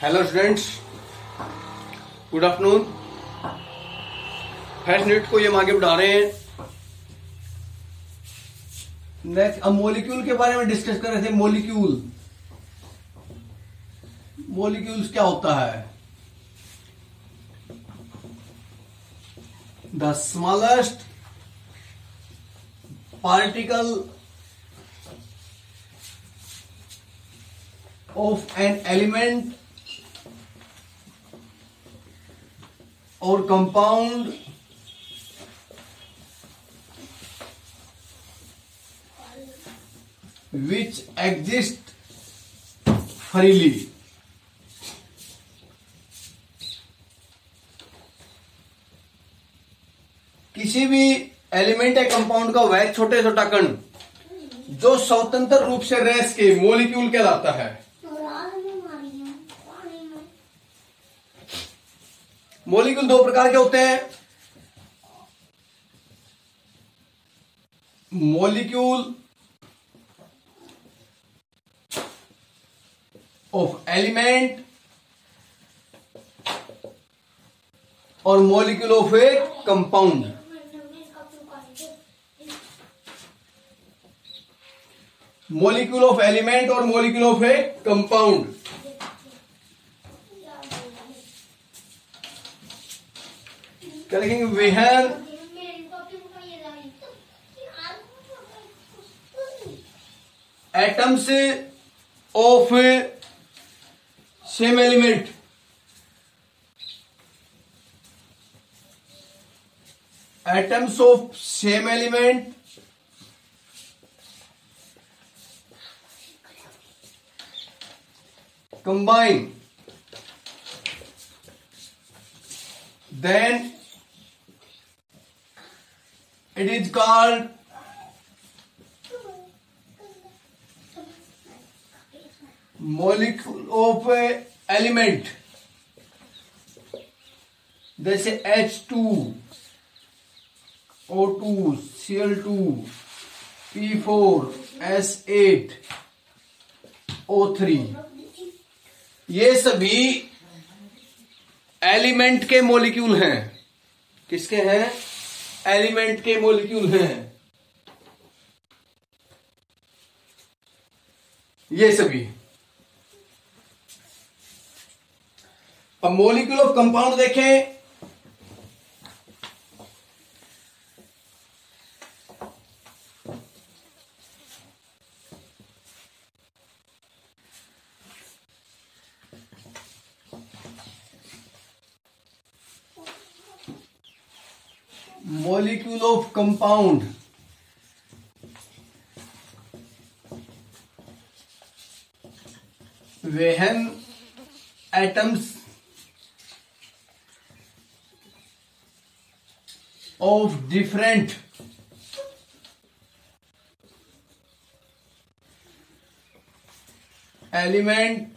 Hello students, good afternoon. First unit को ये हम आगे बढ़ा रहे हैं। नेक्स्ट अब मॉलिक्यूल के बारे में डिस्कस कर रहे थे। मॉलिक्यूल्स क्या होता है? The smallest particle of an element or compound which exist freely. किसी भी एलिमेंट या कंपाउंड का वह छोटे छोटा कण जो स्वतंत्र रूप से रह सके मॉलिक्यूल कहलाता है। मॉलिक्यूल दो प्रकार के होते हैं। मॉलिक्यूल ऑफ एलिमेंट और molecule of a compound. Molecule of element और मॉलिक्यूल ऑफ ए कंपाउंड। क्या लिखेंगे? They have atoms of same element. Atoms of same element combine, then it is called molecule of element। जैसे H2, O2, Cl2, P4, S8, O3, ये सभी element के molecule हैं। किसके हैं? एलिमेंट के मॉलिक्यूल हैं ये सभी। अब मॉलिक्यूल ऑफ कंपाउंड देखें। Molecule of compound when atoms of different element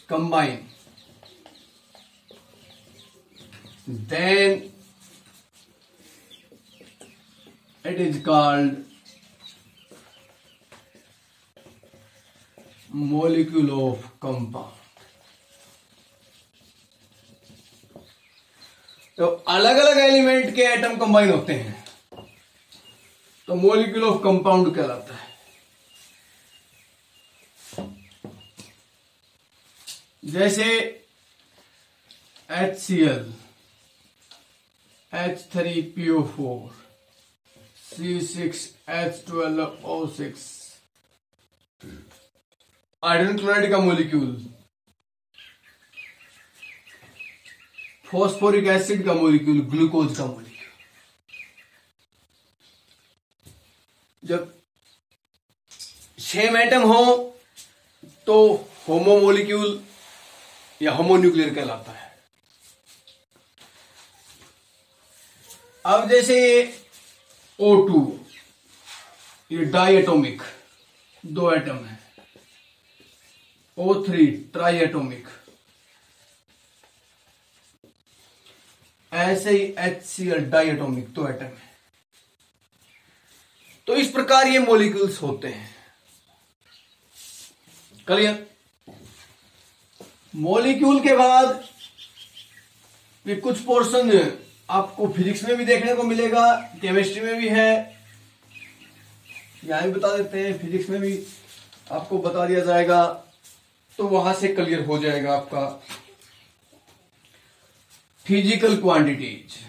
combine, then it is called molecule of compound। तो अलग अलग एलिमेंट के एटम कंबाइन होते हैं तो मॉलिक्यूल ऑफ कंपाउंड कहलाता है। जैसे HCl, H3PO4, C6H12O6, iron chloride का मॉलिक्यूल, फॉस्फोरिक एसिड का मॉलिक्यूल, ग्लूकोज का मॉलिक्यूल। जब सेम एटम हो तो होमो मॉलिक्यूल या होमोन्यूक्लियर कहलाता है। अब जैसे O2, ये डाई एटोमिक, दो एटम है। O3 try atomic. ऐसे ही HCl डाई एटोमिक, दो एटम है। तो इस प्रकार ये मॉलिक्यूल्स होते हैं। क्लियर? मॉलिक्यूल के बाद ये कुछ पोर्शन आपको फिजिक्स में भी देखने को मिलेगा, केमिस्ट्री में भी है, यहां भी बता देते हैं, फिजिक्स में भी आपको बता दिया जाएगा, तो वहां से क्लियर हो जाएगा आपका physical quantities.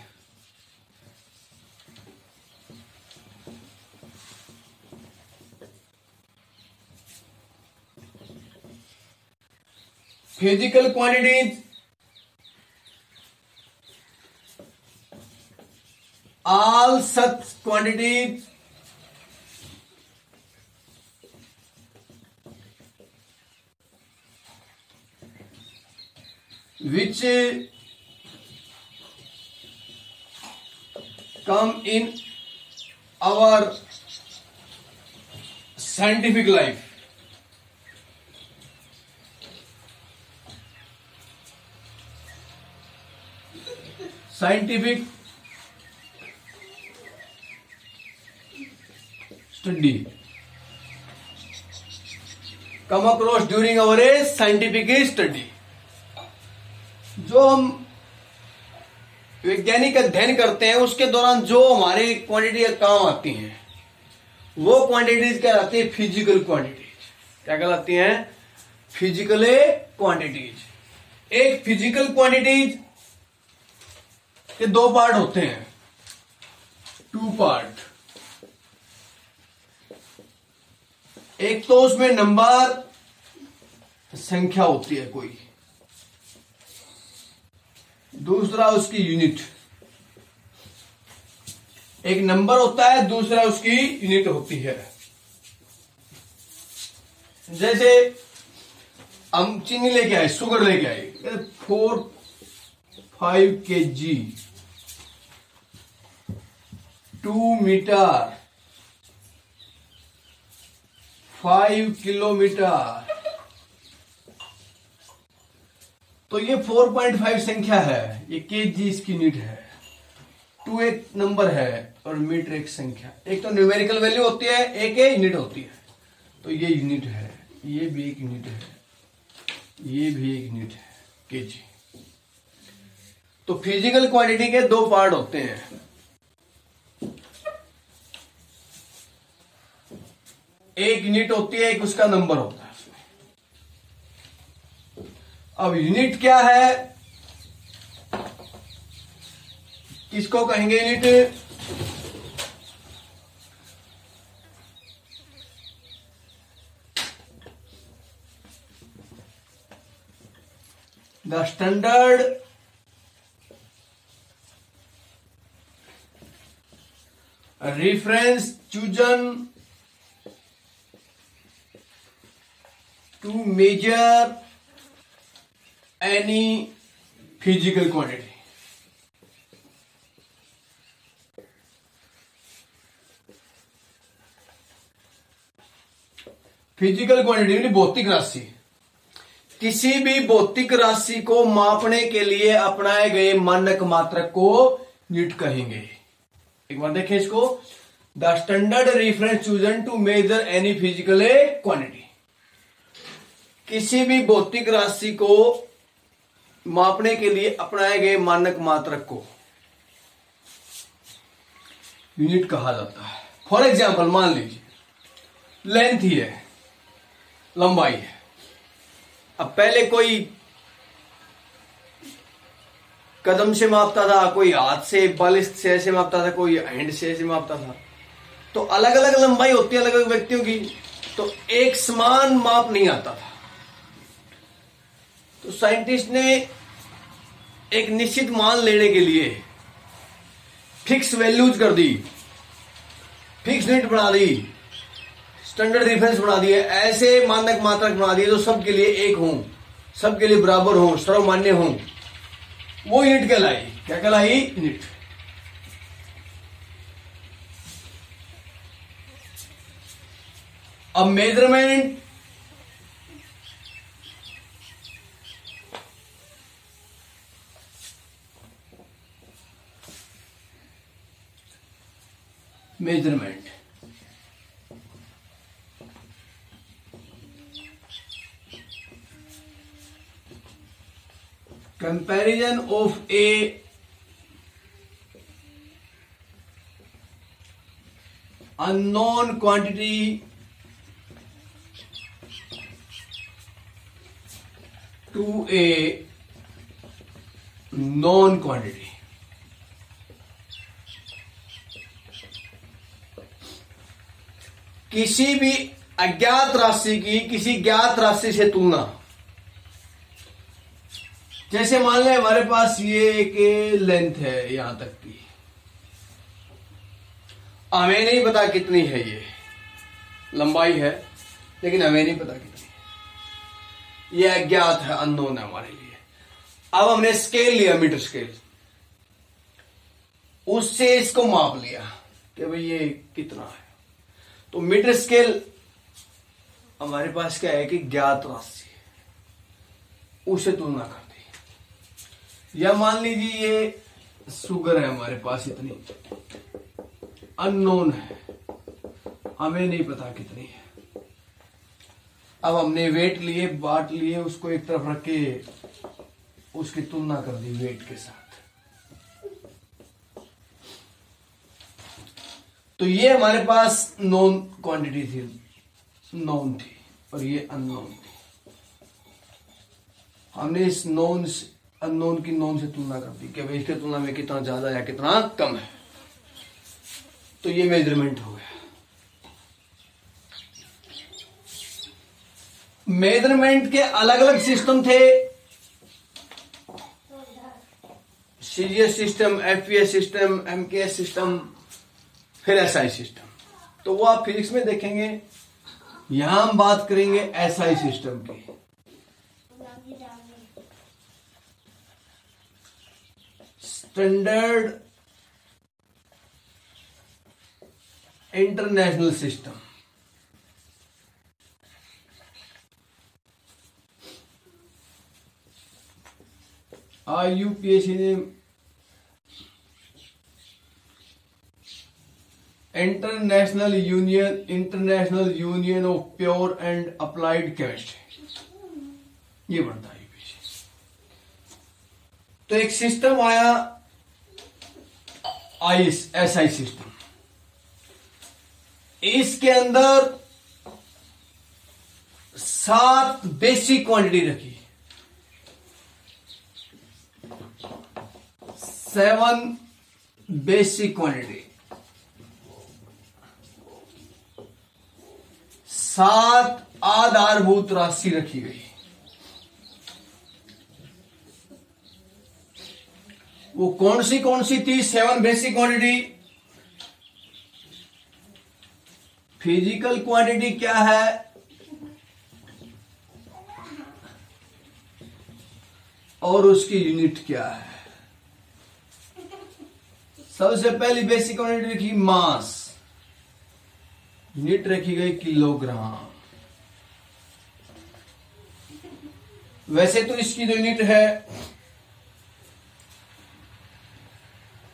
Physical quantities all such quantities which come in our scientific life, scientific study, come across during our scientific study। जो हम वैज्ञानिक अध्ययन करते हैं उसके दौरान जो हमारे क्वांटिटी काम आती हैं वो क्वांटिटीज क्या कहलाती है? Physical quantities. क्या कहलाती हैं? Physical quantities. एक फिजिकल क्वांटिटीज के दो पार्ट होते हैं, टू पार्ट। एक तो उसमें नंबर, संख्या होती है कोई, दूसरा उसकी यूनिट। एक नंबर होता है, दूसरा उसकी यूनिट होती है। जैसे हम चीनी लेके आए, शुगर लेके आए, 4-5 kg, 2 मीटर, 5 किलोमीटर, तो ये 4.5 संख्या है, ये केजी इसकी यूनिट है, 2 एक नंबर है और मीटर एक संख्या। एक तो न्यूमेरिकल वैल्यू होती है, एक यूनिट होती है, तो ये यूनिट है, ये भी एक यूनिट है, ये भी एक यूनिट है, केजी। तो फिजिकल क्वांटिटी के दो पार्ट होते हैं, एक यूनिट होती है, एक उसका नंबर होता है। अब यूनिट क्या है, किसको कहेंगे unit? The standard reference chosen to measure any physical quantity। Physical quantity यानी भौतिक राशि, किसी भी भौतिक राशि को मापने के लिए अपनाए गए मानक मात्रक को यूनिट कहेंगे। एक बार देखें इसको, the standard reference chosen to measure any physical quantity. किसी भी भौतिक राशि को मापने के लिए अपनाए गए मानक मात्रक को यूनिट कहा जाता है। फॉर एग्जाम्पल मान लीजिए लेंथ ही है, लंबाई है। अब पहले कोई कदम से मापता था, कोई हाथ से, बालिश से ऐसे मापता था, कोई हैंड से ऐसे मापता था, तो अलग अलग लंबाई होती है अलग अलग व्यक्तियों की, तो एक समान माप नहीं आता था। तो साइंटिस्ट ने एक निश्चित मान लेने के लिए फिक्स वैल्यूज कर दी, फिक्स यूनिट बना दी, स्टैंडर्ड रेफरेंस बना दिए, ऐसे मानक मात्रक बना दिए जो सबके लिए एक हों, सबके लिए बराबर हों, सर्वमान्य हों। वो यूनिट कहलाई। क्या कहलाई? यूनिट। अब measurement, measurement comparison of a unknown quantity to a known quantity. किसी भी अज्ञात राशि की किसी ज्ञात राशि से तुलना। जैसे मान लें हमारे पास ये एक लेंथ है यहां तक की, हमें नहीं पता कितनी है, ये लंबाई है लेकिन हमें नहीं पता कितनी है, ये अज्ञात है, अननोन है हमारे लिए। अब हमने स्केल लिया, मीटर स्केल, उससे इसको माप लिया कि भाई ये कितना है। तो मीटर स्केल हमारे पास क्या है कि ज्ञात राशि, उसे तुलना कर दी। या मान लीजिए ये शुगर है हमारे पास, इतनी अननोन है, हमें नहीं पता कितनी है। अब हमने वेट लिए, बाट लिए, उसको एक तरफ रख के उसकी तुलना कर दी वेट के साथ। तो ये हमारे पास नॉन क्वांटिटी थी, नॉन थी, और ये अननोन थी। हमने इस अननोन की नॉन से तुलना कर दी कि भाई इसकी तुलना में कितना ज्यादा या कितना कम है। तो ये मेजरमेंट हो गया। मेजरमेंट के अलग अलग सिस्टम थे, CGS system, FPS system, MKS system, फिर एसआई सिस्टम। तो वो आप फिजिक्स में देखेंगे। यहां हम बात करेंगे एसआई सिस्टम की। Standard international system. आईयूपीएसी ने international union of pure and applied chemistry, ये बनता है यूपीएसी। तो एक सिस्टम आया एसआई सिस्टम। इसके अंदर 7 बेसिक क्वांटिटी रखी, 7 बेसिक क्वांटिटी, 7 आधारभूत राशि रखी गई। वो कौन सी थी 7 बेसिक क्वांटिटी? फिजिकल क्वांटिटी क्या है? और उसकी यूनिट क्या है? सबसे पहली बेसिक क्वांटिटी रखी मास, यूनिट रखी गई किलोग्राम। वैसे तो इसकी जो यूनिट है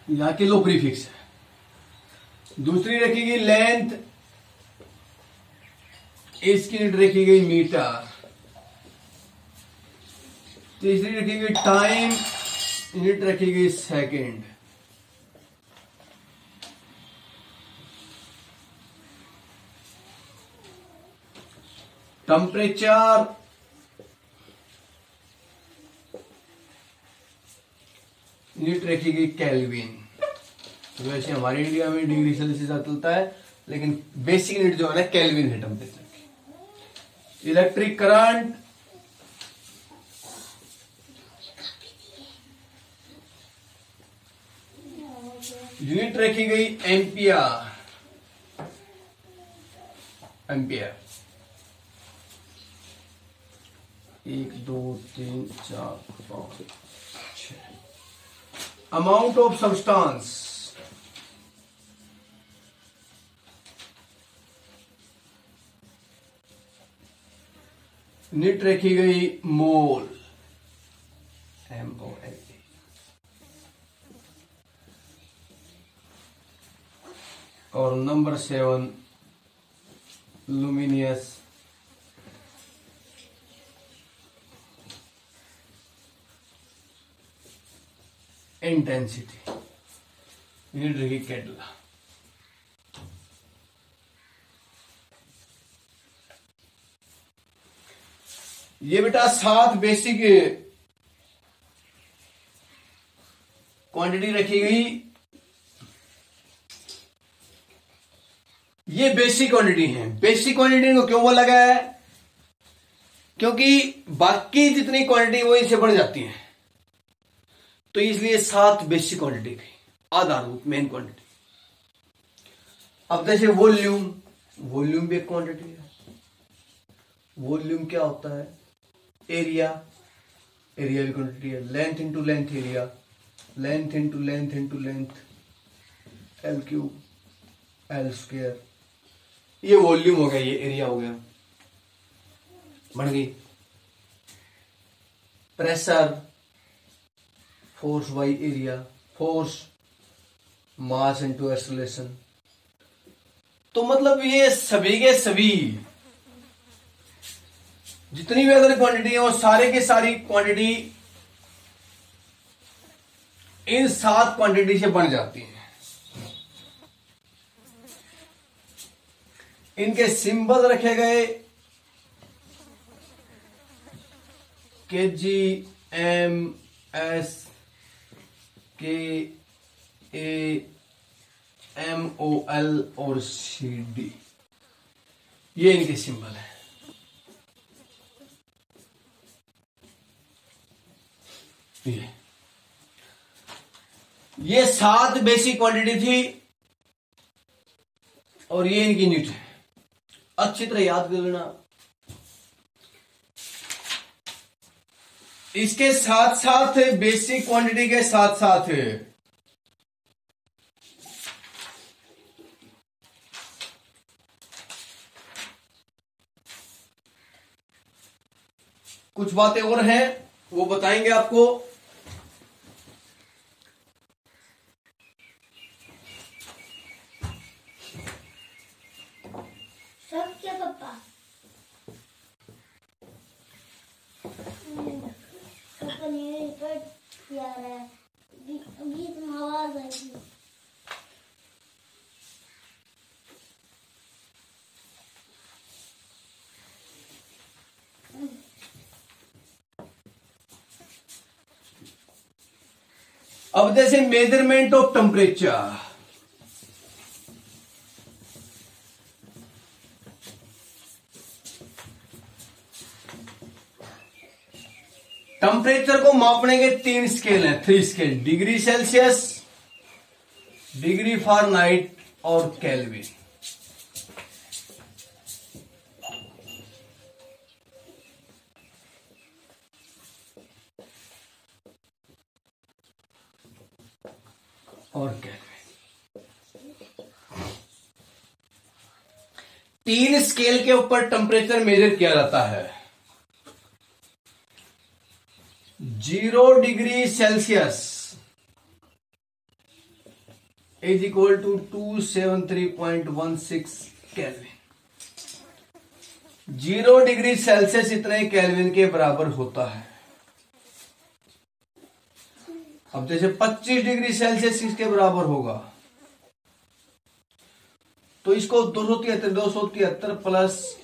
यहां किलो प्रीफिक्स है। दूसरी रखी गई लेंथ, इसकी यूनिट रखी गई मीटर। तीसरी रखी गई टाइम, यूनिट रखी गई सेकंड। टेम्परेचर, यूनिट रखी गई केल्विन। तो वैसे हमारे इंडिया में डिग्री सेल्सियस चलता है, लेकिन बेसिक यूनिट जो है ना केल्विन है टेम्परेचर की। इलेक्ट्रिक करंट, यूनिट रखी गई ampere. Ampere 1 2 3 4 5 6। Amount of substance, unit रखी गई मोल, MOL। और नंबर 7 लुमिनियस इंटेंसिटी, यूनिट रहेगी कैडला। ये बेटा 7 बेसिक क्वांटिटी रखी गई। ये बेसिक क्वांटिटी है। बेसिक क्वांटिटी को क्यों बोला गया है? क्योंकि बाकी जितनी क्वांटिटी वो इनसे बढ़ जाती है, तो इसलिए 7 बेसिक क्वांटिटी थी, आधारभूत मेन क्वांटिटी। अब जैसे वॉल्यूम, वॉल्यूम भी एक क्वांटिटी है। वॉल्यूम क्या होता है? एरिया, एरिया भी क्वांटिटी है। Length into length area, length into length into length, L cube L square. ये वॉल्यूम हो गया, ये एरिया हो गया, बन गई। Pressure, force by area, force mass into acceleration. तो मतलब ये सभी के सभी जितनी भी अगर क्वांटिटी है वो सारे के सारी क्वांटिटी इन 7 क्वांटिटी से बन जाती है। इनके सिंबल रखे गए केजी, एम, एस, के, ए, एम, ओ, एल और सी, डी। ये इनके सिंबल है। ये 7 बेसिक क्वांटिटी थी और ये इनकी यूनिट है। अच्छी तरह याद कर लेना। इसके साथ साथ बेसिक क्वांटिटी के साथ साथ कुछ बातें और हैं, वो बताएंगे आपको। सब क्या पापा? पापा ने पर किया है, गीत में आवाज आएगी। अब जैसे मेजरमेंट ऑफ टेम्परेचर, टेम्परेचर को मापने के 3 स्केल हैं, 3 scale, degree Celsius, degree Fahrenheit और केल्विन। और केल्विन। 3 स्केल के ऊपर टेम्परेचर मेजर किया जाता है। 0 degree Celsius is equal to 273.16 kelvin. 0 degree Celsius इतने केल्विन के बराबर होता है। अब जैसे 25 डिग्री सेल्सियस इसके बराबर होगा, तो इसको 273 plus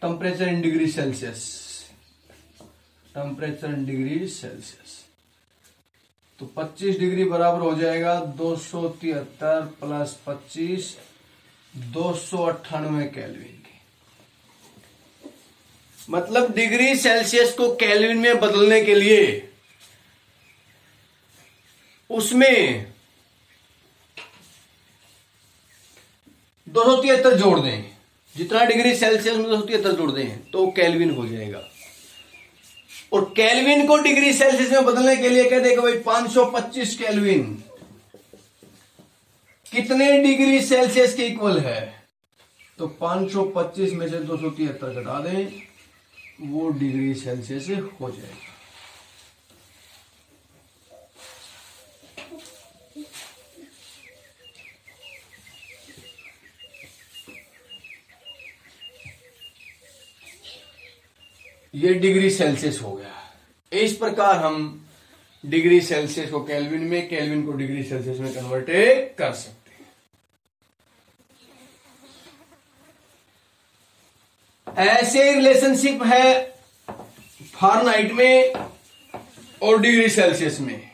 temperature in degree Celsius, temperature in degree Celsius, तो 25 डिग्री बराबर हो जाएगा 273 प्लस 25, 298 केल्विन की। मतलब डिग्री सेल्सियस को केल्विन में बदलने के लिए उसमें 273 जोड़ दें। जितना डिग्री सेल्सियस में 273 जोड़ दें तो केल्विन हो जाएगा। और केल्विन को डिग्री सेल्सियस में बदलने के लिए कह देगा भाई 525 केल्विन कितने डिग्री सेल्सियस के इक्वल है, तो 525 में से 273 घटा दें, वो डिग्री सेल्सियस हो जाएगा। ये डिग्री सेल्सियस हो गया। इस प्रकार हम डिग्री सेल्सियस को केल्विन में, केल्विन को डिग्री सेल्सियस में कन्वर्ट कर सकते हैं। ऐसे रिलेशनशिप है फ़ारेनहाइट में और डिग्री सेल्सियस में।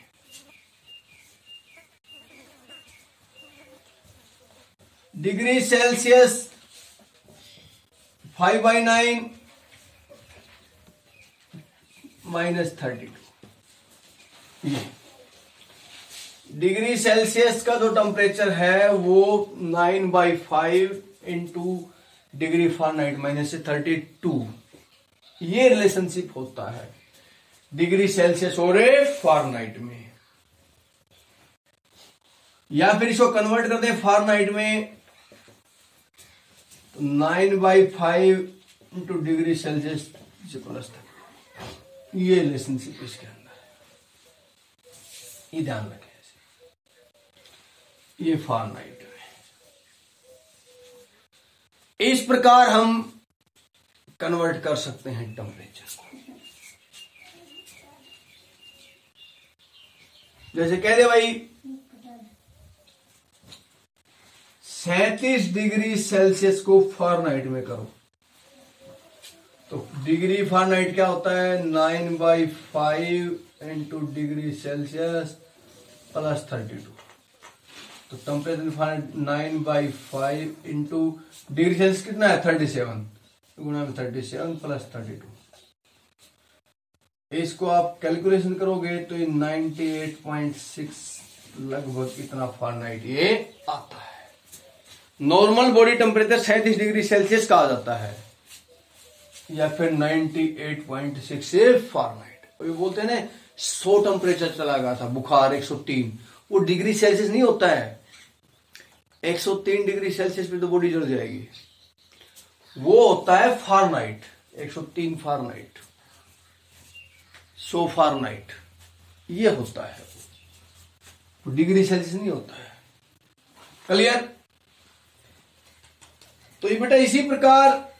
Degree Celsius 5/9 -32। ये डिग्री सेल्सियस का जो टेम्परेचर है वो 9/5 इंटू डिग्री फ़ारेनहाइट -32। ये रिलेशनशिप होता है डिग्री सेल्सियस और फ़ारेनहाइट में। या फिर इसको कन्वर्ट कर दें फ़ारेनहाइट में, तो 9/5 इंटू डिग्री सेल्सियस प्लस 30। ये रिलेशनशिप इसके अंदर है, ये ध्यान रखें। ये फ़ारेनहाइट में इस प्रकार हम कन्वर्ट कर सकते हैं टेम्परेचर को। जैसे कह दे भाई 37 डिग्री सेल्सियस को फ़ारेनहाइट में करो, तो डिग्री फ़ारेनहाइट क्या होता है 9/5 इंटू डिग्री सेल्सियस प्लस 32। तो temperature Fahrenheit 9/5 into degree Celsius कितना है 37 गुणा में 37 प्लस 32। इसको आप कैलकुलेशन करोगे तो ये 98.6 लगभग इतना फ़ारेनहाइट ये आता है। Normal body temperature 37 degree Celsius कहा जाता है, या फिर 98.6 फ़ारेनहाइट। ये बोलते हैं ना 100 टेम्परेचर चला गया था, बुखार 103, वो डिग्री सेल्सियस नहीं होता है। 103 डिग्री सेल्सियस पे तो बॉडी जल जाएगी, वो होता है फ़ारेनहाइट। 103 फ़ारेनहाइट, 100 फ़ारेनहाइट, ये होता है, वो डिग्री सेल्सियस नहीं होता है। क्लियर? तो ये बेटा इसी प्रकार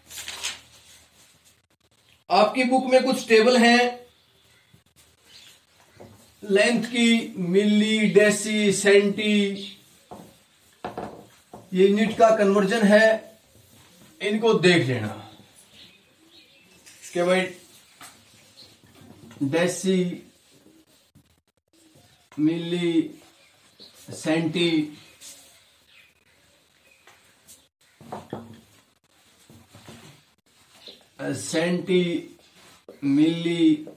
आपकी बुक में कुछ टेबल हैं लेंथ की, मिली, डेसी, सेंटी, ये यूनिट का कन्वर्जन है, इनको देख लेना कि भाई डेसी, मिली, सेंटी, सेंटी, मिली,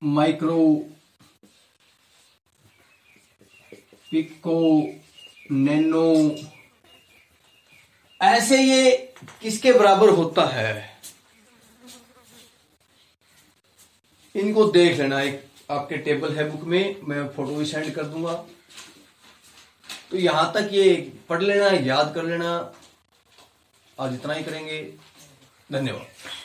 माइक्रो, पिको, नैनो, ऐसे ये किसके बराबर होता है, इनको देख लेना। एक आपके टेबल है बुक में, मैं फोटो भी सेंड कर दूंगा, तो यहां तक ये पढ़ लेना, याद कर लेना। आज इतना ही करेंगे। धन्यवाद।